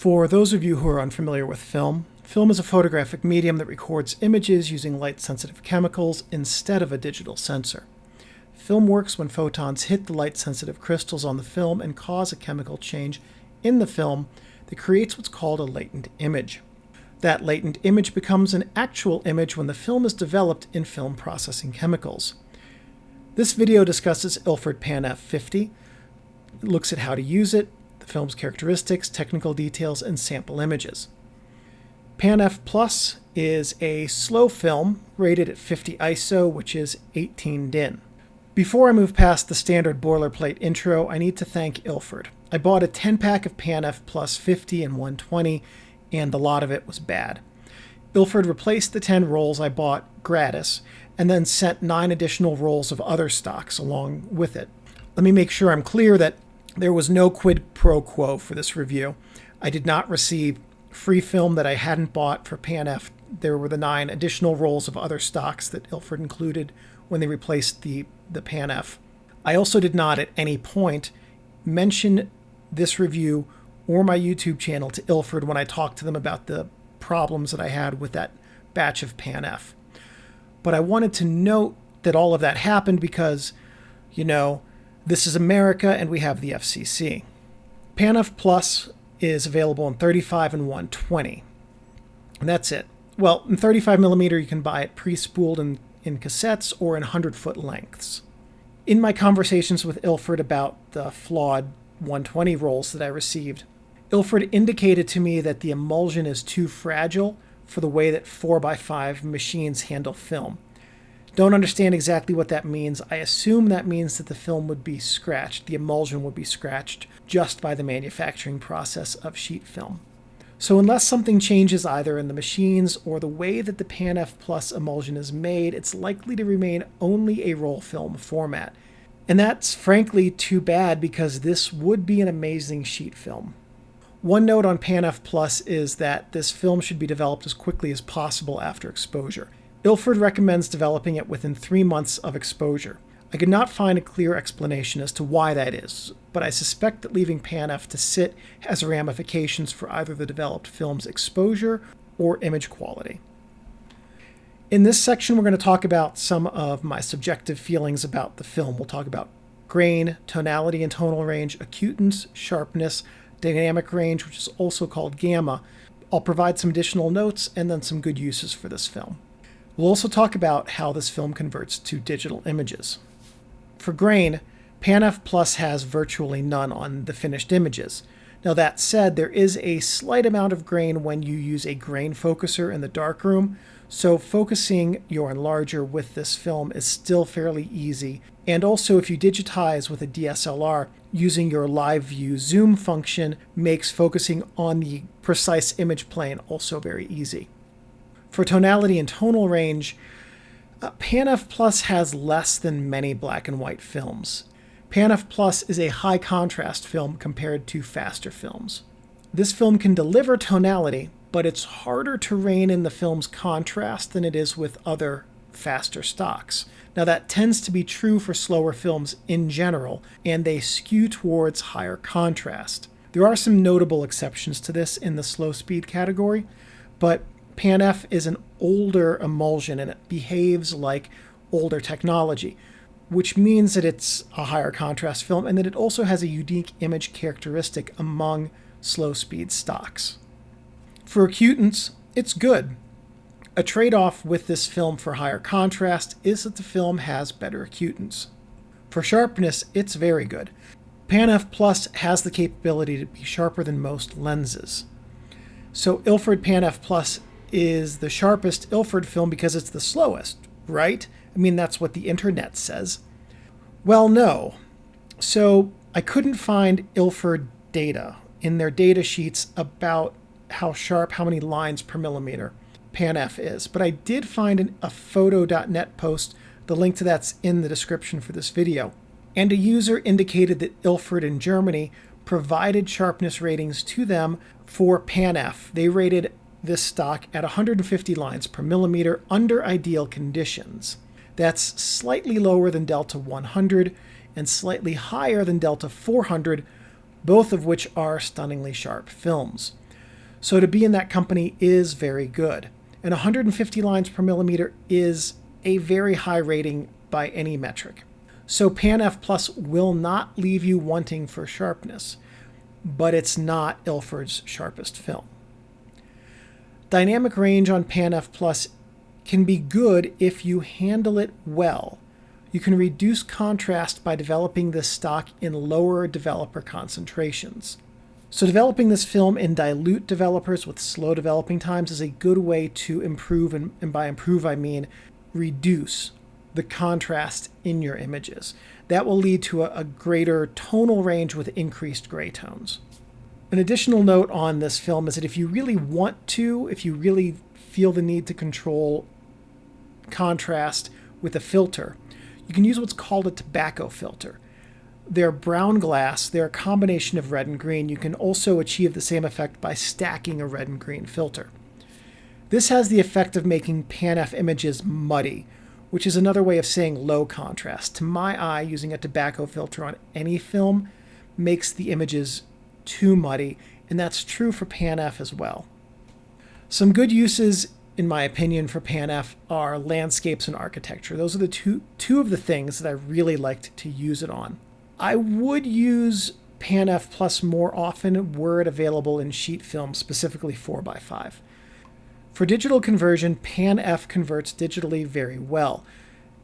For those of you who are unfamiliar with film, film is a photographic medium that records images using light-sensitive chemicals instead of a digital sensor. Film works when photons hit the light-sensitive crystals on the film and cause a chemical change in the film that creates what's called a latent image. That latent image becomes an actual image when the film is developed in film processing chemicals. This video discusses Ilford PanF 50, looks at how to use it, the film's characteristics, technical details, and sample images. PanF Plus is a slow film rated at 50 ISO, which is 18 DIN. Before I move past the standard boilerplate intro, I need to thank Ilford. I bought a 10-pack of PanF Plus 50 and 120, and a lot of it was bad. Ilford replaced the 10 rolls I bought gratis, and then sent 9 additional rolls of other stocks along with it. Let me make sure I'm clear that there was no quid pro quo for this review. I did not receive free film that I hadn't bought for PanF. There were the 9 additional rolls of other stocks that Ilford included when they replaced the PanF. I also did not at any point mention this review or my YouTube channel to Ilford when I talked to them about the problems that I had with that batch of PanF. But I wanted to note that all of that happened because, this is America and we have the FCC. PanF Plus is available in 35 and 120. And that's it. Well, in 35mm you can buy it pre-spooled in cassettes or in 100-foot lengths. In my conversations with Ilford about the flawed 120 rolls that I received, Ilford indicated to me that the emulsion is too fragile for the way that 4x5 machines handle film. Don't understand exactly what that means. I assume that means that the film would be scratched, the emulsion would be scratched just by the manufacturing process of sheet film. So unless something changes either in the machines or the way that the PanF Plus emulsion is made, it's likely to remain only a roll film format. And that's frankly too bad because this would be an amazing sheet film. One note on PanF Plus is that this film should be developed as quickly as possible after exposure. Ilford recommends developing it within 3 months of exposure. I could not find a clear explanation as to why that is, but I suspect that leaving PanF to sit has ramifications for either the developed film's exposure or image quality. In this section, we're going to talk about some of my subjective feelings about the film. We'll talk about grain, tonality and tonal range, acutance, sharpness, dynamic range, which is also called gamma. I'll provide some additional notes and then some good uses for this film. We'll also talk about how this film converts to digital images. For grain, PanF Plus has virtually none on the finished images. Now that said, there is a slight amount of grain when you use a grain focuser in the darkroom, so focusing your enlarger with this film is still fairly easy. And also if you digitize with a DSLR, using your live view zoom function makes focusing on the precise image plane also very easy. For tonality and tonal range, PanF Plus has less than many black and white films. PanF Plus is a high contrast film compared to faster films. This film can deliver tonality, but it's harder to rein in the film's contrast than it is with other faster stocks. Now that tends to be true for slower films in general, and they skew towards higher contrast. There are some notable exceptions to this in the slow speed category, but PanF is an older emulsion and it behaves like older technology, which means that it's a higher contrast film and that it also has a unique image characteristic among slow speed stocks. For acutance, it's good. A trade-off with this film for higher contrast is that the film has better acutance. For sharpness, it's very good. PanF Plus has the capability to be sharper than most lenses. So Ilford PanF Plus is the sharpest Ilford film because it's the slowest, right? I mean, that's what the internet says. Well, no. So I couldn't find Ilford data in their data sheets about how sharp, how many lines per millimeter PanF is, but I did find a photo.net post. The link to that's in the description for this video. And a user indicated that Ilford in Germany provided sharpness ratings to them for PanF. They rated this stock at 150 lines per millimeter under ideal conditions. That's slightly lower than Delta 100 and slightly higher than Delta 400, both of which are stunningly sharp films. So to be in that company is very good. And 150 lines per millimeter is a very high rating by any metric. So PanF Plus will not leave you wanting for sharpness, but it's not Ilford's sharpest film. Dynamic range on PanF Plus can be good if you handle it well. You can reduce contrast by developing this stock in lower developer concentrations. So developing this film in dilute developers with slow developing times is a good way to improve, and by improve I mean reduce the contrast in your images. That will lead to a greater tonal range with increased gray tones. An additional note on this film is that if you really want to, if you really feel the need to control contrast with a filter, you can use what's called a tobacco filter. They're brown glass, they're a combination of red and green. You can also achieve the same effect by stacking a red and green filter. This has the effect of making PanF images muddy, which is another way of saying low contrast. To my eye, using a tobacco filter on any film makes the images too muddy, and that's true for PanF as well. Some good uses, in my opinion, for PanF are landscapes and architecture. Those are the two of the things that I really liked to use it on. I would use PanF Plus more often were it available in sheet film, specifically 4x5. For digital conversion, PanF converts digitally very well.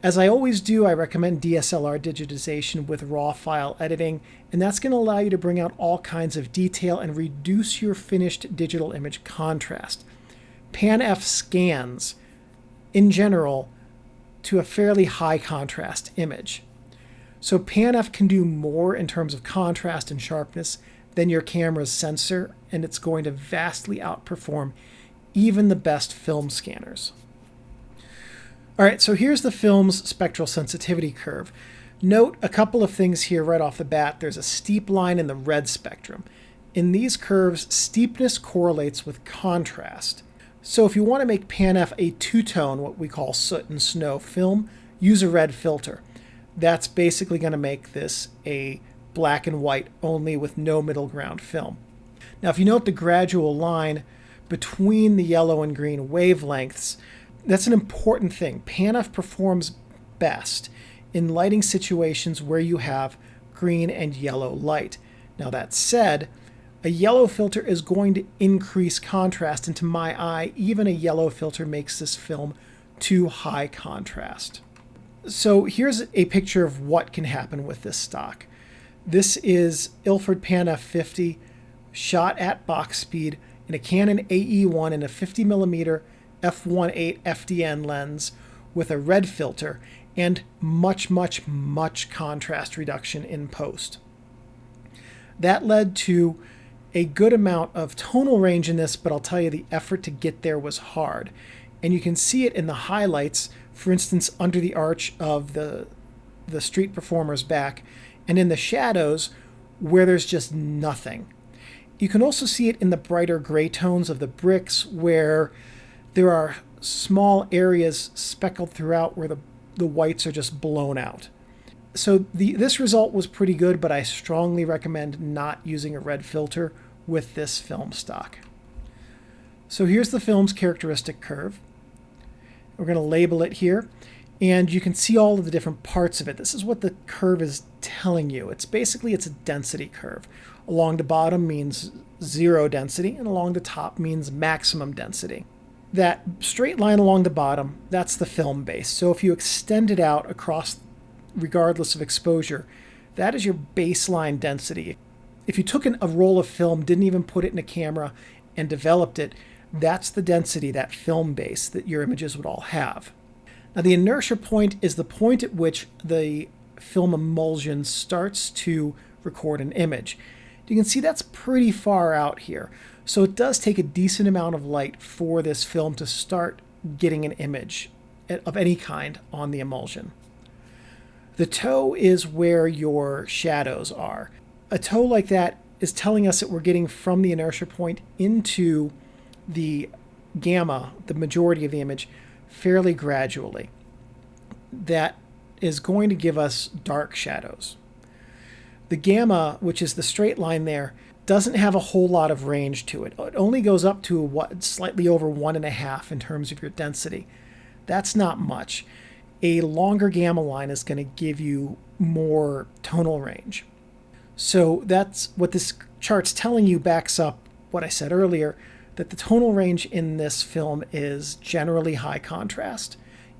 As I always do, I recommend DSLR digitization with raw file editing, and that's going to allow you to bring out all kinds of detail and reduce your finished digital image contrast. PanF scans, in general, to a fairly high contrast image. So PanF can do more in terms of contrast and sharpness than your camera's sensor, and it's going to vastly outperform even the best film scanners. All right, so here's the film's spectral sensitivity curve. Note a couple of things here right off the bat. There's a steep line in the red spectrum. In these curves, steepness correlates with contrast. So if you want to make PanF a two-tone, what we call soot and snow film, use a red filter. That's basically going to make this a black and white only with no middle ground film. Now, if you note the gradual line between the yellow and green wavelengths, that's an important thing. PanF performs best in lighting situations where you have green and yellow light. Now that said, a yellow filter is going to increase contrast, and to my eye, even a yellow filter makes this film too high contrast. So here's a picture of what can happen with this stock. This is Ilford PanF 50 shot at box speed in a Canon AE1 in a 50mm f1.8 FDN lens with a red filter and much contrast reduction in post. That led to a good amount of tonal range in this, but I'll tell you the effort to get there was hard. And you can see it in the highlights, for instance, under the arch of the street performer's back, and in the shadows where there's just nothing. You can also see it in the brighter gray tones of the bricks where there are small areas speckled throughout where the whites are just blown out. So this result was pretty good, but I strongly recommend not using a red filter with this film stock. So here's the film's characteristic curve. We're going to label it here, and you can see all of the different parts of it. This is what the curve is telling you. It's a density curve. Along the bottom means zero density, and along the top means maximum density. That straight line along the bottom, that's the film base. So if you extend it out across, regardless of exposure, that is your baseline density. If you took a roll of film, didn't even put it in a camera, and developed it, that's the density, that film base that your images would all have. Now the inertia point is the point at which the film emulsion starts to record an image. You can see that's pretty far out here. So it does take a decent amount of light for this film to start getting an image of any kind on the emulsion. The toe is where your shadows are. A toe like that is telling us that we're getting from the inertia point into the gamma, the majority of the image, fairly gradually. That is going to give us dark shadows. The gamma, which is the straight line there, doesn't have a whole lot of range to it. It only goes up to slightly over 1.5 in terms of your density. That's not much. A longer gamma line is going to give you more tonal range. So that's what this chart's telling you, backs up what I said earlier, that the tonal range in this film is generally high contrast,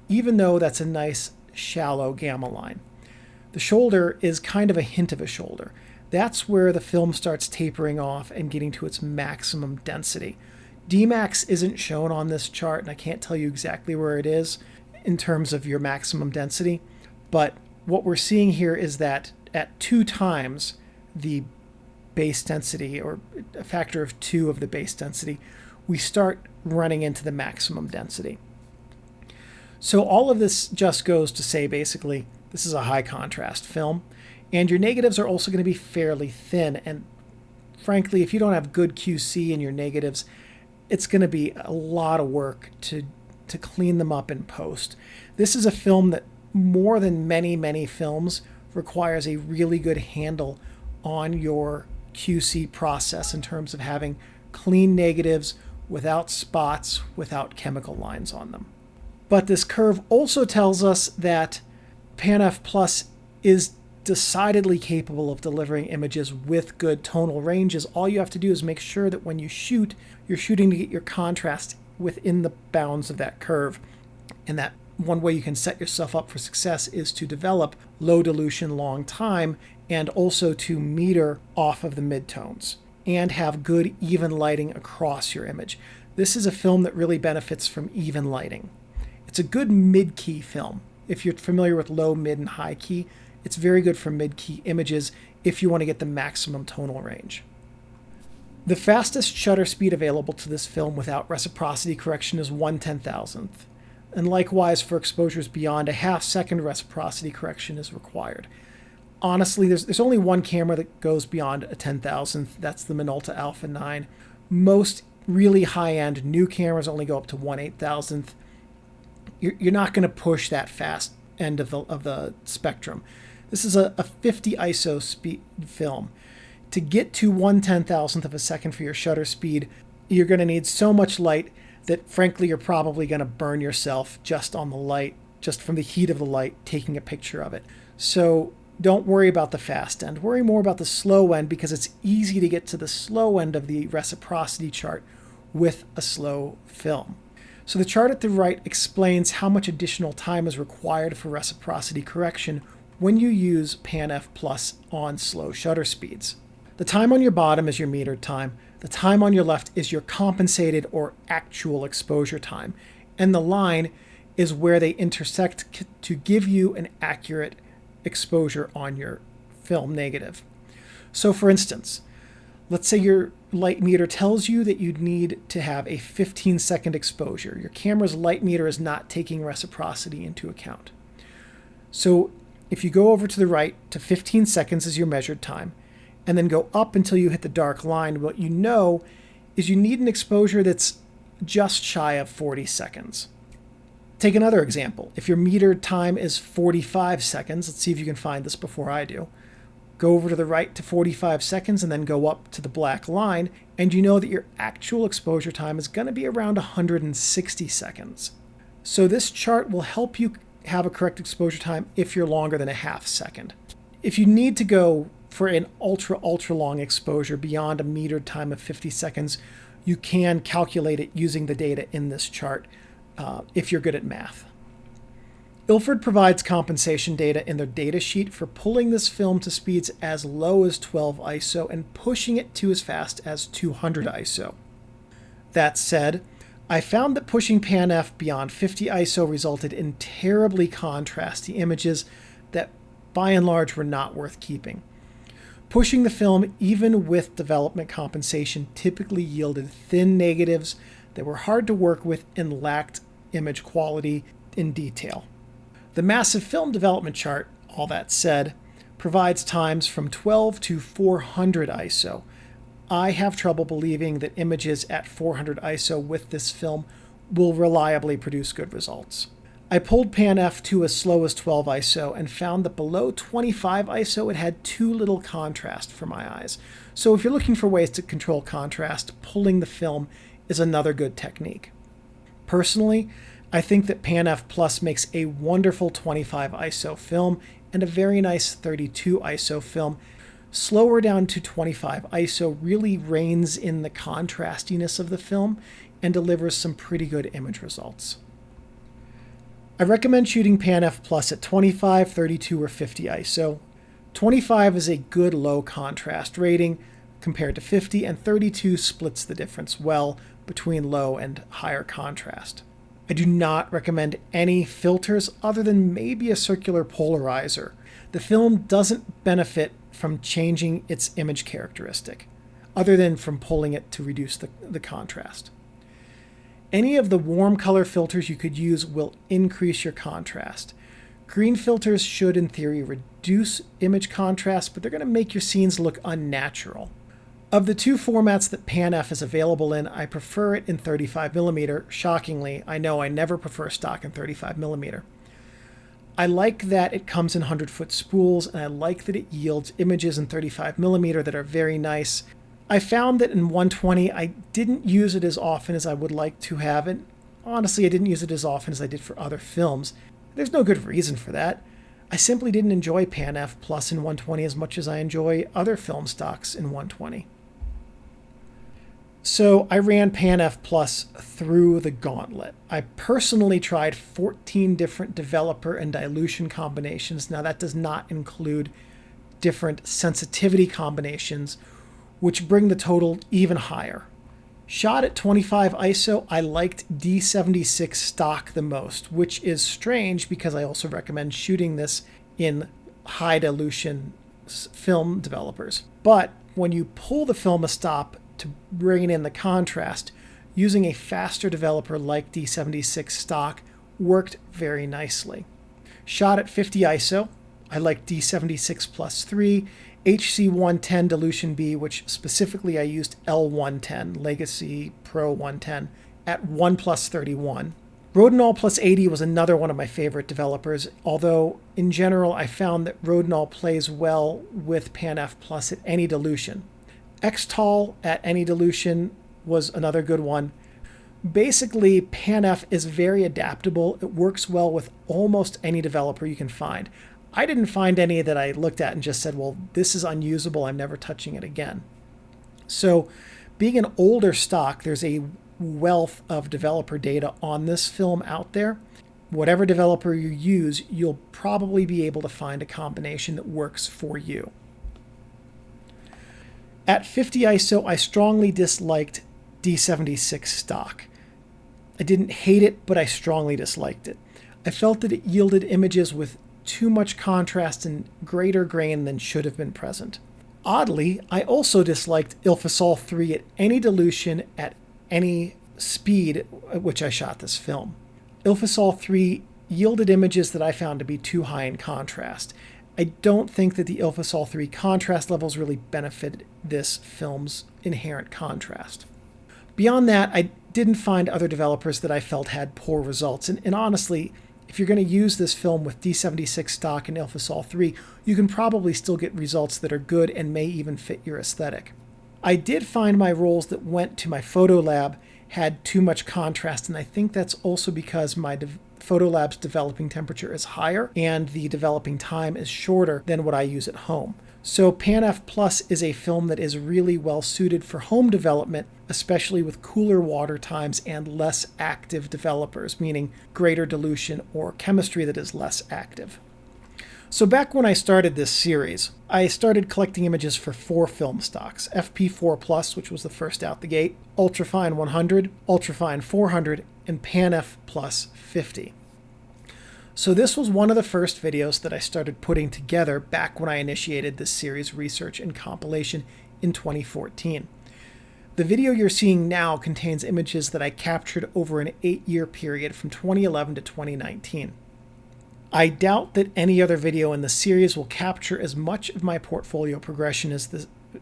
even though that's a nice shallow gamma line. The shoulder is kind of a hint of a shoulder. That's where the film starts tapering off and getting to its maximum density. Dmax isn't shown on this chart, and I can't tell you exactly where it is in terms of your maximum density, but what we're seeing here is that at 2 times the base density, or a factor of 2 of the base density, we start running into the maximum density. So all of this just goes to say, basically, this is a high contrast film, and your negatives are also going to be fairly thin. And frankly, if you don't have good QC in your negatives, it's going to be a lot of work to clean them up in post. This is a film that, more than many films, requires a really good handle on your QC process in terms of having clean negatives without spots, without chemical lines on them. But this curve also tells us that PanF Plus is decidedly capable of delivering images with good tonal ranges. All you have to do is make sure that when you shoot, you're shooting to get your contrast within the bounds of that curve. And that one way you can set yourself up for success is to develop low dilution long time, and also to meter off of the midtones and have good even lighting across your image. This is a film that really benefits from even lighting. It's a good mid-key film. If you're familiar with low, mid, and high key, it's very good for mid-key images if you want to get the maximum tonal range. The fastest shutter speed available to this film without reciprocity correction is 1/10,000th. And likewise, for exposures beyond a half-second, reciprocity correction is required. Honestly, there's only one camera that goes beyond a 10,000th. That's the Minolta Alpha 9. Most really high-end new cameras only go up to 1/8,000th. You're not going to push that fast end of the spectrum. This is a 50 ISO speed film. To get to 1/10,000th of a second for your shutter speed, you're going to need so much light that, frankly, you're probably going to burn yourself just on the light, just from the heat of the light, taking a picture of it. So don't worry about the fast end. Worry more about the slow end, because it's easy to get to the slow end of the reciprocity chart with a slow film. So the chart at the right explains how much additional time is required for reciprocity correction when you use PanF Plus on slow shutter speeds. The time on your bottom is your metered time. The time on your left is your compensated or actual exposure time. And the line is where they intersect to give you an accurate exposure on your film negative. So for instance, let's say your light meter tells you that you'd need to have a 15-second exposure. Your camera's light meter is not taking reciprocity into account. So if you go over to the right to 15 seconds is your measured time, and then go up until you hit the dark line, what you know is you need an exposure that's just shy of 40 seconds. Take another example. If your metered time is 45 seconds, let's see if you can find this before I do. Go over to the right to 45 seconds and then go up to the black line, and you know that your actual exposure time is going to be around 160 seconds. So this chart will help you have a correct exposure time if you're longer than a half second. If you need to go for an ultra long exposure beyond a metered time of 50 seconds, you can calculate it using the data in this chart if you're good at math. Ilford provides compensation data in their data sheet for pulling this film to speeds as low as 12 ISO and pushing it to as fast as 200 ISO. That said, I found that pushing PanF beyond 50 ISO resulted in terribly contrasty images that by and large were not worth keeping. Pushing the film, even with development compensation, typically yielded thin negatives that were hard to work with and lacked image quality in detail. The massive film development chart, all that said, provides times from 12 to 400 ISO. I have trouble believing that images at 400 ISO with this film will reliably produce good results. I pulled PanF to as slow as 12 ISO and found that below 25 ISO it had too little contrast for my eyes. So if you're looking for ways to control contrast, pulling the film is another good technique. Personally, I think that PanF Plus makes a wonderful 25 ISO film and a very nice 32 ISO film. Slower down to 25 ISO really reins in the contrastiness of the film and delivers some pretty good image results. I recommend shooting PanF Plus at 25, 32, or 50 ISO. 25 is a good low contrast rating compared to 50, and 32 splits the difference well between low and higher contrast. I do not recommend any filters other than maybe a circular polarizer. The film doesn't benefit from changing its image characteristic, other than from pulling it to reduce the contrast. Any of the warm color filters you could use will increase your contrast. Green filters should, in theory, reduce image contrast, but they're going to make your scenes look unnatural. Of the two formats that PanF is available in, I prefer it in 35mm. Shockingly, I know I never prefer stock in 35mm. I like that it comes in 100-foot spools, and I like that it yields images in 35mm that are very nice. I found that in 120, I didn't use it as often as I would like to have, and honestly, I didn't use it as often as I did for other films. There's no good reason for that. I simply didn't enjoy PanF Plus in 120 as much as I enjoy other film stocks in 120. So I ran PanF Plus through the gauntlet. I personally tried 14 different developer and dilution combinations. Now that does not include different sensitivity combinations, which bring the total even higher. Shot at 25 ISO, I liked D76 stock the most, which is strange because I also recommend shooting this in high dilution film developers. But when you pull the film a stop to bring in the contrast, using a faster developer like D76 stock worked very nicely. Shot at 50 ISO, I liked D76 plus 3, HC110 dilution B, which specifically I used L110, Legacy Pro 110, at 1+31. Rodinal plus 80 was another one of my favorite developers, although in general I found that Rodinal plays well with PanF Plus at any dilution. Xtol at any dilution was another good one. Basically, PanF is very adaptable. It works well with almost any developer you can find. I didn't find any that I looked at and just said, well, this is unusable, I'm never touching it again. So being an older stock, there's a wealth of developer data on this film out there. Whatever developer you use, you'll probably be able to find a combination that works for you. At 50 ISO, I strongly disliked D76 stock. I didn't hate it, but I strongly disliked it. I felt that it yielded images with too much contrast and greater grain than should have been present. Oddly, I also disliked Ilford 3 at any dilution at any speed at which I shot this film. Ilford 3 yielded images that I found to be too high in contrast. I don't think that the Ilford 3 contrast levels really benefited this film's inherent contrast. Beyond that, I didn't find other developers that I felt had poor results, and honestly, if you're going to use this film with D76 stock and Ilford 3, you can probably still get results that are good and may even fit your aesthetic. I did find my rolls that went to my photo lab had too much contrast, and I think that's also because my photo lab's developing temperature is higher and the developing time is shorter than what I use at home. So PanF Plus is a film that is really well suited for home development, especially with cooler water times and less active developers, meaning greater dilution or chemistry that is less active. So back when I started this series, I started collecting images for 4 film stocks: FP4 Plus, which was the first out the gate, Ultrafine 100, Ultrafine 400, and PanF Plus 50. So this was one of the first videos that I started putting together back when I initiated this series research and compilation in 2014. The video you're seeing now contains images that I captured over an 8-year period from 2011 to 2019. I doubt that any other video in the series will capture as much of my portfolio progression as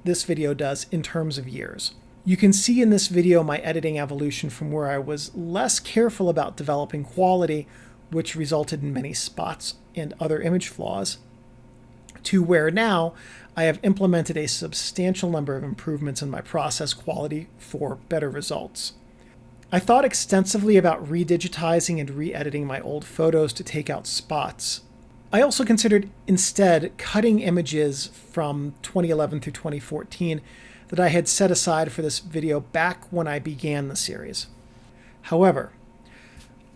this video does in terms of years. You can see in this video my editing evolution from where I was less careful about developing quality which resulted in many spots and other image flaws, to where now I have implemented a substantial number of improvements in my process quality for better results. I thought extensively about redigitizing and re-editing my old photos to take out spots. I also considered instead cutting images from 2011 through 2014 that I had set aside for this video back when I began the series. However,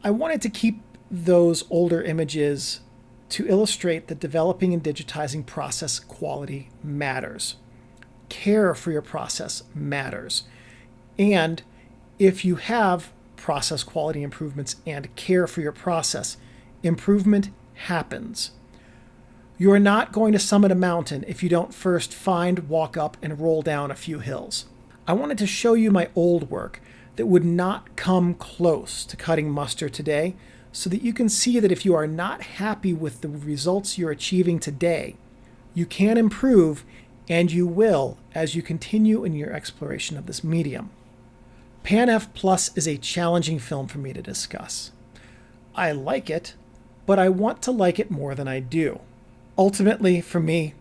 I wanted to keep those older images to illustrate that developing and digitizing process quality matters. Care for your process matters. And if you have process quality improvements and care for your process, improvement happens. You are not going to summit a mountain if you don't first find, walk up, and roll down a few hills. I wanted to show you my old work that would not come close to cutting mustard today, so that you can see that if you are not happy with the results you're achieving today, you can improve, and you will as you continue in your exploration of this medium. PanF Plus is a challenging film for me to discuss. I like it, but I want to like it more than I do. Ultimately, for me,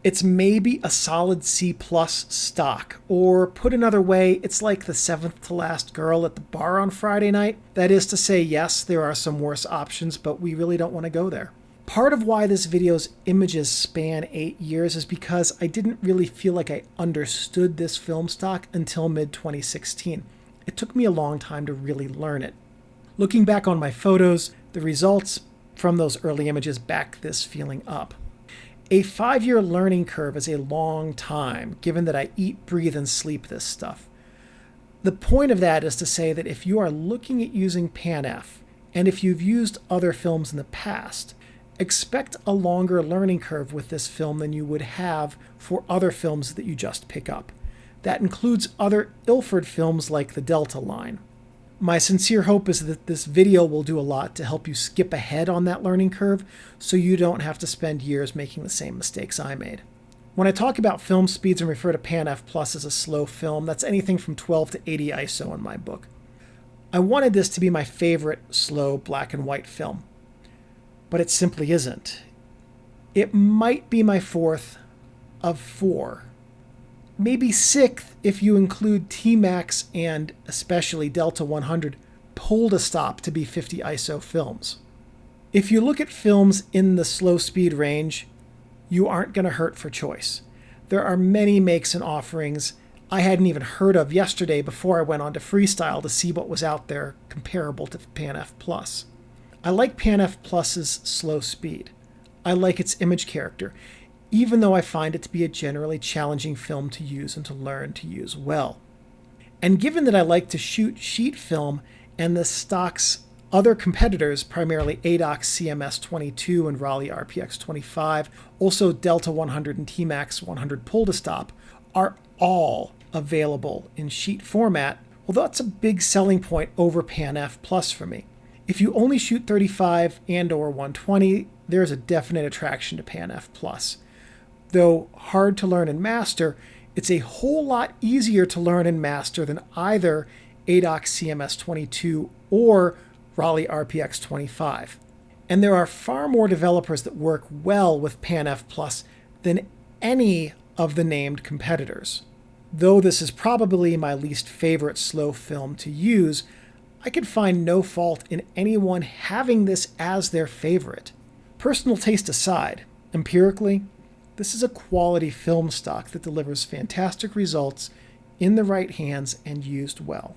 it's maybe a solid C+ stock, or put another way, it's like the seventh to last girl at the bar on Friday night. That is to say, yes, there are some worse options, but we really don't want to go there. Part of why this video's images span 8 years is because I didn't really feel like I understood this film stock until mid-2016. It took me a long time to really learn it. Looking back on my photos, the results from those early images back this feeling up. A 5-year learning curve is a long time, given that I eat, breathe, and sleep this stuff. The point of that is to say that if you are looking at using PanF, and if you've used other films in the past, expect a longer learning curve with this film than you would have for other films that you just pick up. That includes other Ilford films like the Delta line. My sincere hope is that this video will do a lot to help you skip ahead on that learning curve so you don't have to spend years making the same mistakes I made. When I talk about film speeds and refer to PanF Plus as a slow film, that's anything from 12 to 80 ISO in my book. I wanted this to be my favorite slow black and white film, but it simply isn't. It might be my fourth of 4. Maybe 6th if you include T-Max and especially Delta 100 pulled a stop to be 50 ISO films. If you look at films in the slow speed range, you aren't going to hurt for choice. There are many makes and offerings I hadn't even heard of yesterday before I went on to Freestyle to see what was out there comparable to PanF Plus. I like PanF Plus's slow speed. I like its image character, even though I find it to be a generally challenging film to use and to learn to use well. And given that I like to shoot sheet film and the stock's other competitors, primarily ADOX CMS22 and Raleigh RPX25, also Delta 100 and T-Max 100 pull-to-stop, are all available in sheet format, well, that's a big selling point over PanF Plus for me. If you only shoot 35 and or 120, there's a definite attraction to PanF Plus. Though hard to learn and master, it's a whole lot easier to learn and master than either ADOX CMS22 or Raleigh RPX25. And there are far more developers that work well with PanF Plus than any of the named competitors. Though this is probably my least favorite slow film to use, I could find no fault in anyone having this as their favorite. Personal taste aside, empirically, this is a quality film stock that delivers fantastic results in the right hands and used well.